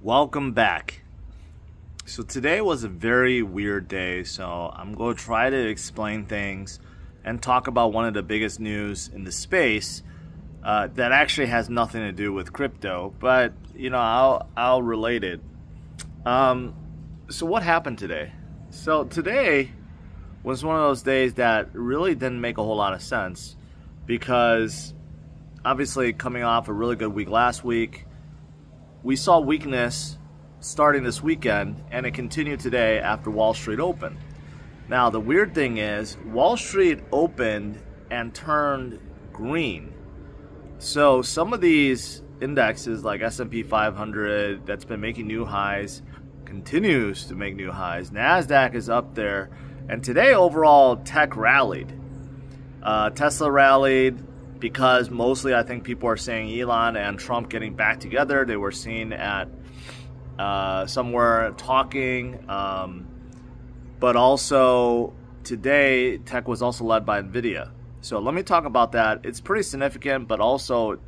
Welcome back. So today was a very weird day, so I'm going to try to explain things and talk about one of the biggest news in the space that actually has nothing to do with crypto, but you know, I'll relate it. So what happened today? So today was one of those days that really didn't make a whole lot of sense because obviously coming off a really good week last week, we saw weakness starting this weekend, and it continued today after Wall Street opened. Now, the weird thing is, Wall Street opened and turned green. So some of these indexes, like S&P 500, that's been making new highs, continues to make new highs. NASDAQ is up there. And today, overall, tech rallied. Tesla rallied, because mostly I think people are saying Elon and Trump getting back together. They were seen at somewhere talking. But also today, tech was also led by NVIDIA. So let me talk about that. It's pretty significant, but also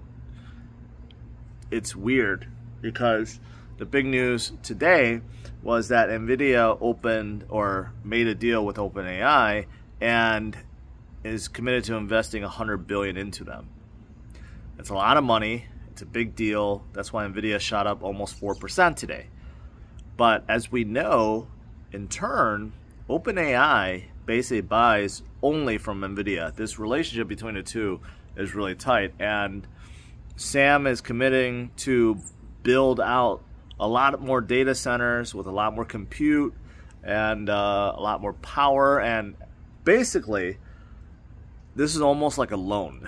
it's weird because the big news today was that NVIDIA opened or made a deal with OpenAI and is committed to investing $100 billion into them. It's a lot of money. It's a big deal. That's why NVIDIA shot up almost 4% today. But as we know, in turn, OpenAI basically buys only from NVIDIA. This relationship between the two is really tight. And Sam is committing to build out a lot more data centers with a lot more compute and a lot more power. And basically, this is almost like a loan.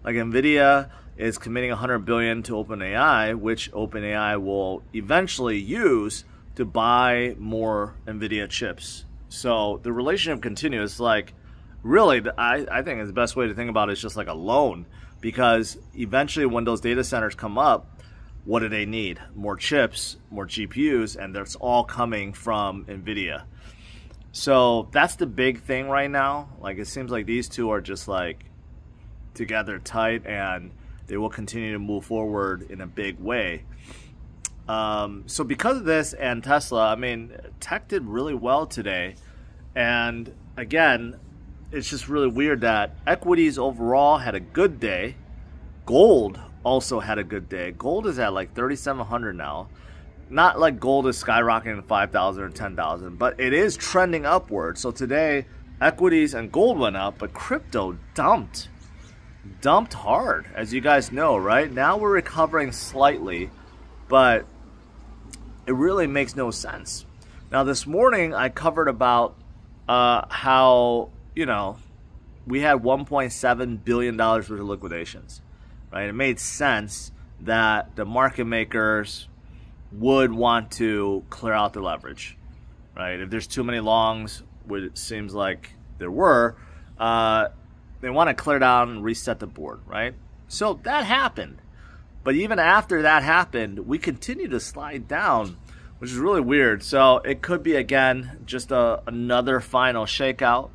Like NVIDIA is committing $100 billion to OpenAI, which OpenAI will eventually use to buy more NVIDIA chips. So the relationship continues. Like, really, I think the best way to think about it is just like a loan, because eventually when those data centers come up, what do they need? More chips, more GPUs, and that's all coming from NVIDIA. So that's the big thing right now. Like, it seems like these two are just like together tight, and they will continue to move forward in a big way. So because of this and Tesla, I mean, tech did really well today. And again, it's just really weird that equities overall had a good day. Gold also had a good day. Gold is at like 3,700 now. Not like gold is skyrocketing to 5,000 or 10,000, but it is trending upward. So today, equities and gold went up, but crypto dumped hard, as you guys know, right? Now we're recovering slightly, but it really makes no sense. Now this morning, I covered about how, you know, we had $1.7 billion worth of liquidations, right? It made sense that the market makers would want to clear out the leverage, right? If there's too many longs, which it seems like there were, they want to clear down and reset the board, right? So that happened. But even after that happened, we continue to slide down, which is really weird. So it could be, again, just another final shakeout.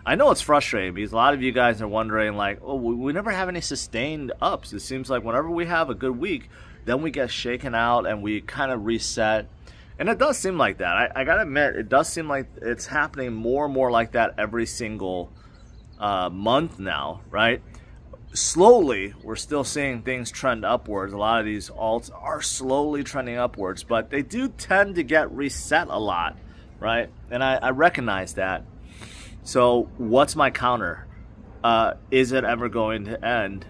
I know it's frustrating because a lot of you guys are wondering, like, oh, we never have any sustained ups. It seems like whenever we have a good week, then we get shaken out and we kind of reset. And it does seem like that. I gotta admit, it does seem like it's happening more and more like that every single month now, right? Slowly, we're still seeing things trend upwards. A lot of these alts are slowly trending upwards, but they do tend to get reset a lot, right? And I recognize that. So what's my counter? Is it ever going to end?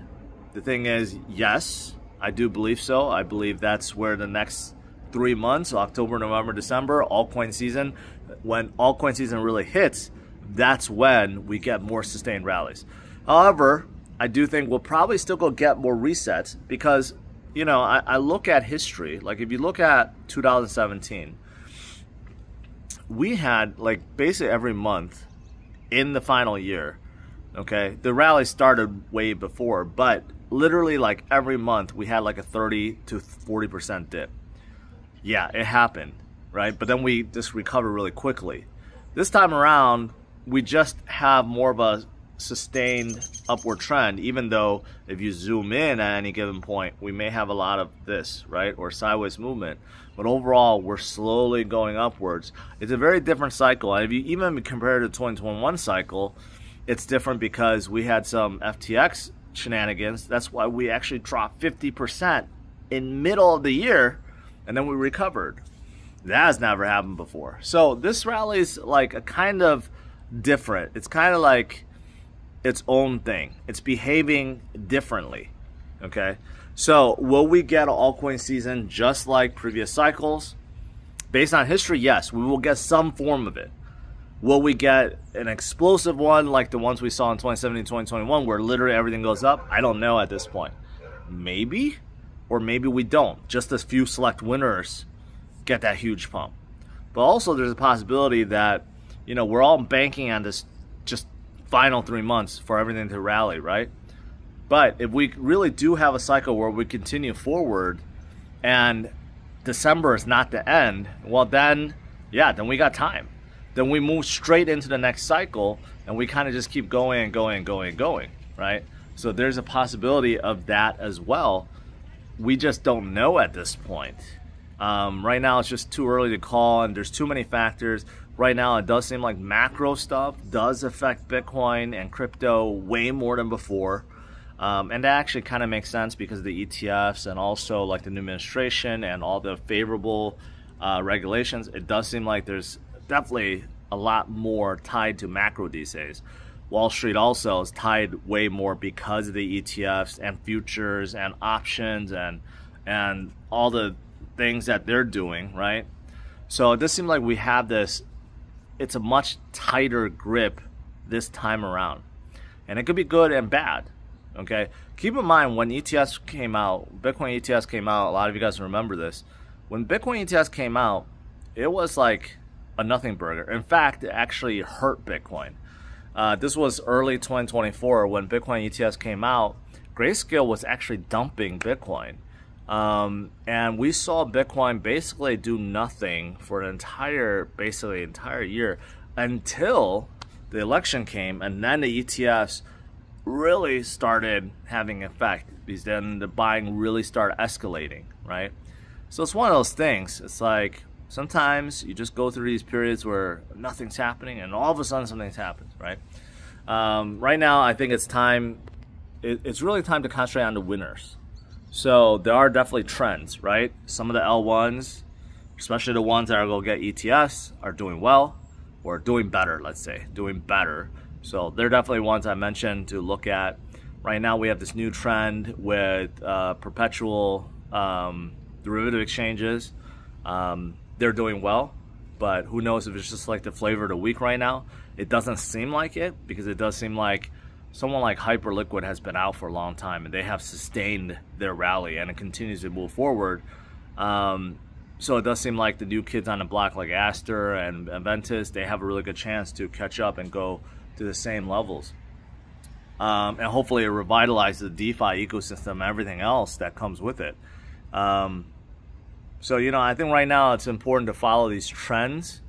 The thing is, yes, I do believe so. I believe that's where the next 3 months, October, November, December, altcoin season, when altcoin season really hits, that's when we get more sustained rallies. However, I do think we'll probably still go get more resets because, you know, I look at history. Like, if you look at 2017, we had, like, basically every month in the final year, okay? The rally started way before, but literally, like, every month we had, like, a 30 to 40% dip. Yeah, it happened, right? But then we just recovered really quickly. This time around, we just have more of a sustained upward trend, even though if you zoom in at any given point, we may have a lot of this, right, or sideways movement. But overall, we're slowly going upwards. It's a very different cycle. And if you even compare it to the 2021 cycle, it's different because we had some FTX shenanigans. That's why we actually dropped 50% in middle of the year, and then we recovered. That has never happened before. So this rally is like a kind of different. It's kind of like its own thing. It's behaving differently. Okay. So will we get an altcoin season just like previous cycles? Based on history, yes, we will get some form of it. Will we get an explosive one like the ones we saw in 2017, 2021 where literally everything goes up? I don't know at this point. Maybe, or maybe we don't. Just a few select winners get that huge pump. But also there's a possibility that, you know, we're all banking on this just final 3 months for everything to rally, right? But if we really do have a cycle where we continue forward and December is not the end, well then, yeah, then we got time. Then we move straight into the next cycle and we kind of just keep going and going and going and going, right? So there's a possibility of that as well. We just don't know at this point. Right now it's just too early to call and there's too many factors. Right now it does seem like macro stuff does affect Bitcoin and crypto way more than before. And that actually kind of makes sense because of the ETFs and also like the new administration and all the favorable regulations. It does seem like there's definitely a lot more tied to macro these days. Wall Street also is tied way more because of the ETFs and futures and options and all the things that they're doing, right? So it does seem like we have this, it's a much tighter grip this time around. And it could be good and bad. Okay, keep in mind when ETFs came out, Bitcoin ETFs came out, a lot of you guys remember this. When Bitcoin ETFs came out, it was like a nothing burger. In fact, it actually hurt Bitcoin. This was early 2024 when Bitcoin ETFs came out. Grayscale was actually dumping Bitcoin. And we saw Bitcoin basically do nothing for an entire year until the election came, and then the ETFs really started having effect because then the buying really started escalating, right? So it's one of those things. It's like sometimes you just go through these periods where nothing's happening and all of a sudden something's happened, right? Right now I think it's time, it's really time to concentrate on the winners. So there are definitely trends, right? Some of the L1s, especially the ones that are going to get ETFs, are doing well or doing better, let's say, doing better. So they're definitely ones I mentioned to look at. Right now we have this new trend with perpetual derivative exchanges. They're doing well, but who knows if it's just like the flavor of the week right now. It doesn't seem like it because it does seem like someone like Hyperliquid has been out for a long time and they have sustained their rally and it continues to move forward. So it does seem like the new kids on the block like Aster and Ventus, they have a really good chance to catch up and go to the same levels. And hopefully it revitalizes the DeFi ecosystem and everything else that comes with it. So, you know, I think right now it's important to follow these trends.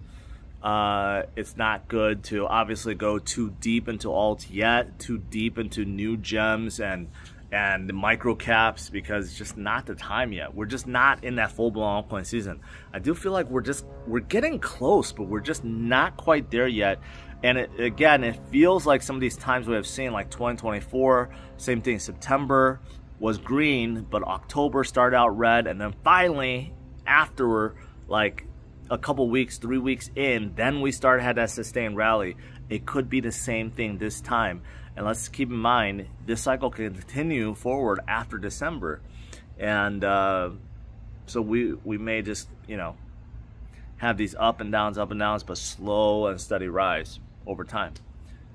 It's not good to obviously go too deep into alt yet, too deep into new gems and the micro caps because it's just not the time yet. We're just not in that full-blown altcoin season. I do feel like we're getting close, but we're just not quite there yet. And it feels like some of these times we have seen, like 2024, same thing, September was green, but October started out red, and then finally, after like a couple weeks, 3 weeks in, then we had that sustained rally. It could be the same thing this time. And let's keep in mind, this cycle can continue forward after December. And so we may just, you know, have these up and downs, but slow and steady rise over time.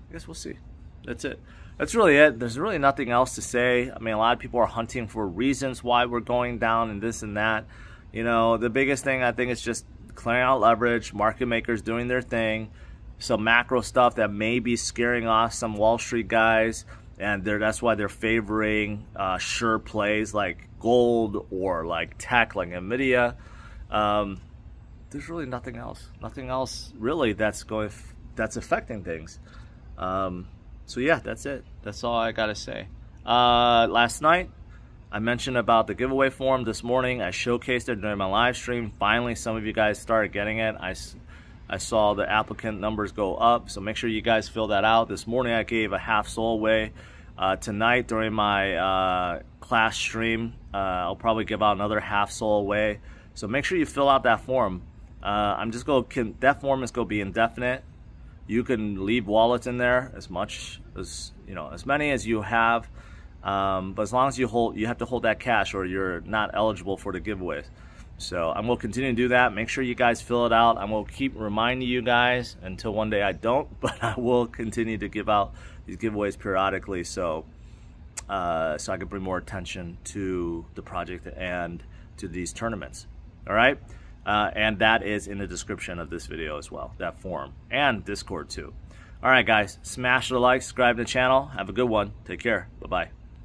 I guess we'll see. That's it. That's really it. There's really nothing else to say. I mean, a lot of people are hunting for reasons why we're going down and this and that. You know, the biggest thing I think is just clearing out leverage, market makers doing their thing, some macro stuff that may be scaring off some Wall Street guys, and that's why they're favoring sure plays like gold or like tech like Nvidia. There's really nothing else really that's affecting things. So yeah, that's it. That's all I gotta say. Last night, I mentioned about the giveaway form. This morning, I showcased it during my live stream. Finally, some of you guys started getting it. I saw the applicant numbers go up, so make sure you guys fill that out. This morning, I gave a half soul away. Tonight, during my class stream, I'll probably give out another half soul away. So make sure you fill out that form. That form is going to be indefinite. You can leave wallets in there as much as, as many as you have. But as long as you have to hold that cash or you're not eligible for the giveaways. So I'm going to continue to do that. Make sure you guys fill it out. I'm going to keep reminding you guys until one day I don't, but I will continue to give out these giveaways periodically so I can bring more attention to the project and to these tournaments. All right? And that is in the description of this video as well, that form, and Discord too. All right, guys, smash the like, subscribe to the channel. Have a good one. Take care. Bye-bye.